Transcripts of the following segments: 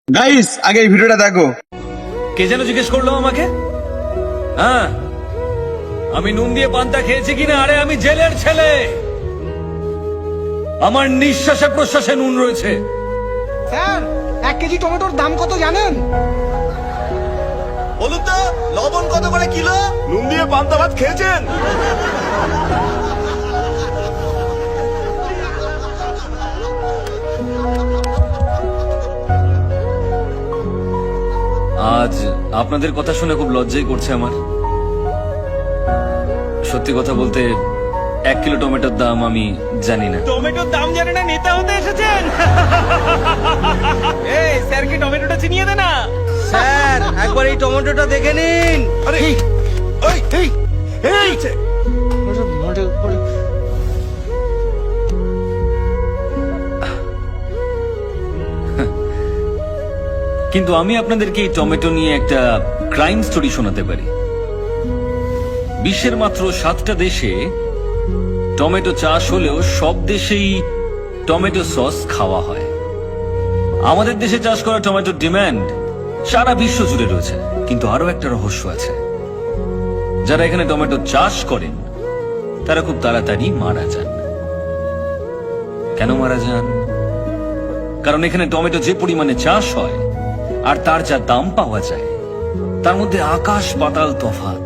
Guys আগে এই ভিডিওটা দেখো। কে যেন জিজ্ঞেস করলো আমাকে? হ্যাঁ, আমি নুন দিয়ে পান্তা খেয়েছি কিনা? আরে আমি জেলের ছেলে, আমার নিঃশ্বাসে প্রশ্বাসে নুন রয়েছে। স্যার 1 কেজি টমেটোর দাম কত জানেন? বলুন তো, লবণ কত করে কিলো? নুন দিয়ে পান্তা ভাত খেয়েছেন? আজ আপনাদের কথা শুনে খুব লজ্জাই করছে আমার। সত্যি কথা বলতে 1 কিলো টমেটোর দাম আমি জানি না। টমেটোর দাম জানে না, নেতা হতে এসেছেন? এই স্যারকে টমেটোটা চিনিয়ে দে না। স্যার একবার এই টমেটোটা দেখে নিন। আরে ওই এই এই কিন্তু আমি আপনাদেরকে এই টমেটো নিয়ে একটা ক্রাইম স্টোরি শোনাতে পারি। বিশ্বের মাত্র 7টা দেশে টমেটো চাষ হলেও সব দেশেই টমেটো সস খাওয়া হয়। আমাদের দেশে চাষ করা টমেটোর ডিমান্ড সারা বিশ্ব জুড়ে রয়েছে। কিন্তু আরো একটা রহস্য আছে, যারা এখানে টমেটো চাষ করেন তারা খুব তাড়াতাড়ি মারা যান। কেন মারা যান? কারণ এখানে টমেটো যে পরিমাণে চাষ হয় আর তার যা দাম পাওয়া যায়, তার মধ্যে আকাশ পাতাল তফাৎ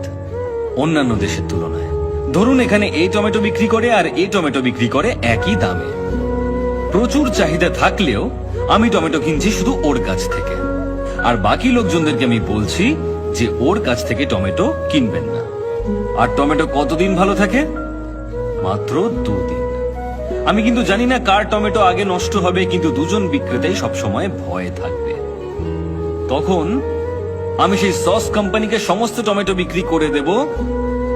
অন্যান্য দেশের তুলনায়। ধরুন এখানে এই টমেটো বিক্রি করে আর এই টমেটো বিক্রি করে একই দামে। প্রচুর চাহিদা থাকলেও আমি টমেটো কিনছি শুধু ওর কাছ থেকে, আর বাকি লোকজনদেরকে আমি বলছি যে ওর কাছ থেকে টমেটো কিনবেন না। আর টমেটো কতদিন ভালো থাকে? মাত্র 2 দিন। আমি কিন্তু জানি না কার টমেটো আগে নষ্ট হবে, কিন্তু দুজন বিক্রেতাই সবসময় ভয়ে থাকবে। তখন আমি সেই সস কোম্পানিকে সমস্ত টমেটো বিক্রি করে দেব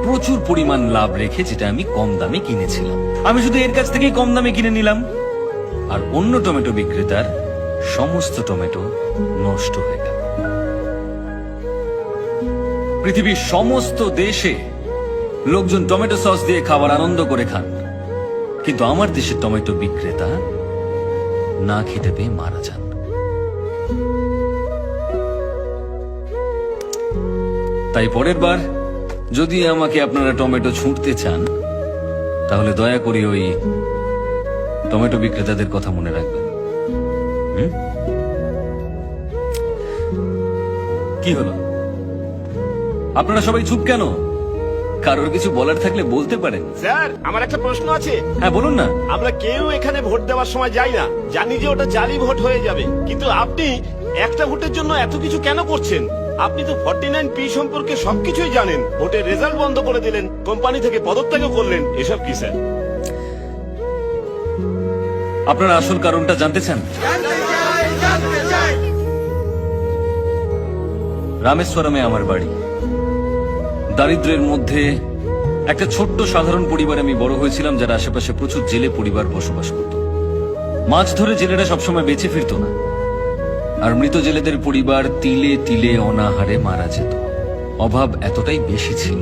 প্রচুর পরিমাণ লাভ রেখে, যেটা আমি কম দামে কিনেছিলাম। আমি শুধু এর কাছ থেকেই কম দামে কিনে নিলাম, আর অন্য টমেটো বিক্রেতার সমস্ত টমেটো নষ্ট হয়ে গেল। পৃথিবীর সমস্ত দেশে লোকজন টমেটো সস দিয়ে খাবার আনন্দ করে খান, কিন্তু আমার দেশের টমেটো বিক্রেতা না খেতে পেয়ে মারা যান। তাই পরের বার যদি আমাকে আপনারা টমেটো ছুঁড়তে চান, তাহলে দয়া করে ওই টমেটো বিক্রেতাদের কথা মনে রাখবেন। কি হলো? আপনারা সবাই চুপ কেন? কারোর কিছু বলার থাকলে বলতে পারেন। স্যার, আমার একটা প্রশ্ন আছে। হ্যাঁ বলুন না। আমরা কেউ এখানে ভোট দেওয়ার সময় যাই না, জানি যে ওটা জালি ভোট হয়ে যাবে, কিন্তু আপনি একটা ভোটের জন্য এত কিছু কেন করছেন? আপনি তো 49P সম্পর্কে সবকিছুই জানেন। ভোটের রেজাল্ট বন্ধ করে দিলেন, কোম্পানি থেকে পদত্যাগও করলেন, এসব কি স্যার? আপনারা আসল কারণটা জানতে চান? রামেশ্বরমে আমার বাড়ি। দারিদ্র্যের মধ্যে একটা ছোট্ট সাধারণ পরিবারে আমি বড় হয়েছিলাম, যার আশেপাশে প্রচুর জেলে পরিবার বসবাস করত। মাছ ধরে জেলেরা সবসময় বেঁচে ফিরত না, আর মৃত জেলেদের পরিবার তিলে তিলে অনাহারে মারা যেত। অভাব এতটাই বেশি ছিল।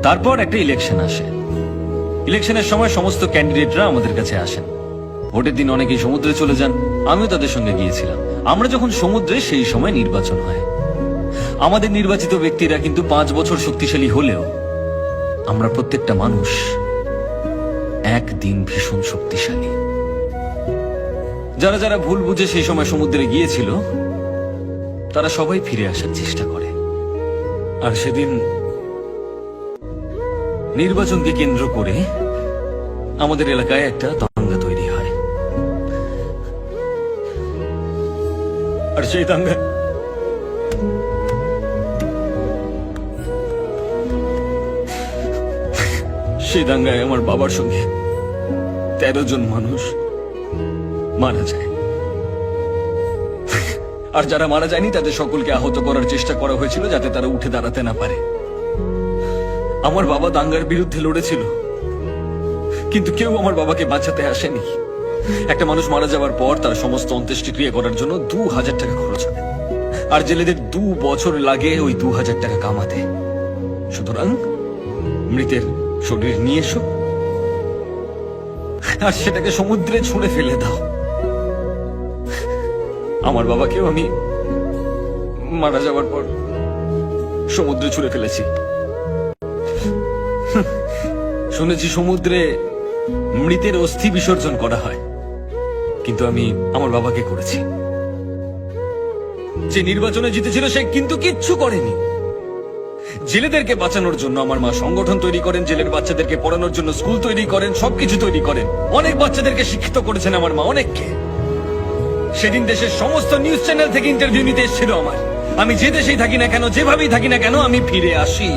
তারপর একটা ইলেকশন আসে। ইলেকশনের সময় সমস্ত ক্যান্ডিডেটরা আমাদের কাছে আসেন। ভোটের দিন অনেকেই সমুদ্রে চলে যান, আমিও তাদের সঙ্গে গিয়েছিলাম। আমরা যখন সমুদ্রে, সেই সময় নির্বাচন হয়। আমাদের নির্বাচিত ব্যক্তিরা কিন্তু 5 বছর শক্তিশালী হলেও আমরা প্রত্যেকটা মানুষ একদিন ভীষণ শক্তিশালী। যারা যারা ভুল বুঝে সেই সময় সমুদ্রে গিয়েছিল, তারা সবাই ফিরে আসার চেষ্টা করে। আর সেদিন নির্বাচনকে কেন্দ্র করে আমাদের এলাকায় একটা দাঙ্গা তৈরি হয়। আর সেই দাঙ্গায় আমার বাবার সঙ্গে 13 জন মানুষ মারা যায়। আর যারা মারা যায়নি তাদের সকলকে আহত করার চেষ্টা করা হয়েছিল, যাতে তারা উঠে দাঁড়াতে না পারে। আমার বাবা দাঙ্গার বিরুদ্ধে লড়েছিল, কিন্তু কেউ আমার বাবাকে বাঁচাতে আসেনি। একটা মানুষ মারা যাওয়ার পর তার সমস্ত অন্ত্যেষ্টিক্রিয়া করার জন্য 2000 টাকা খরচ হয়, আর জেলেদের 2 বছর লাগে ওই 2000 টাকা কামাতে। সুতরাং মৃতের শরীর নিয়ে এসো আর সেটাকে সমুদ্রে ছুঁড়ে ফেলে দাও। আমার বাবাকেও আমি মারা যাওয়ার পর সমুদ্রে ছুঁড়ে ফেলেছি। শুনেছি সমুদ্রে মৃতের অস্থি বিসর্জন করা হয়, কিন্তু আমি আমার বাবাকে করেছি। যে নির্বাচনে জিতেছিল সে কিন্তু কিচ্ছু করেনি। জেলেদেরকে বাঁচানোর জন্য আমার মা সংগঠন তৈরি করেন, জেলের বাচ্চাদেরকে পড়ানোর জন্য স্কুল তৈরি করেন, সবকিছু তৈরি করেন। অনেক বাচ্চাদেরকে শিক্ষিত করেছেন আমার মা, অনেককে। সেদিন দেশের সমস্ত নিউজ চ্যানেল থেকে ইন্টারভিউ নিতে এসেছিল আমার। আমি যে দেশেই থাকি না কেন, যেভাবেই থাকি না কেন, আমি ফিরে আসি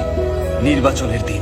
নির্বাচনের দিন।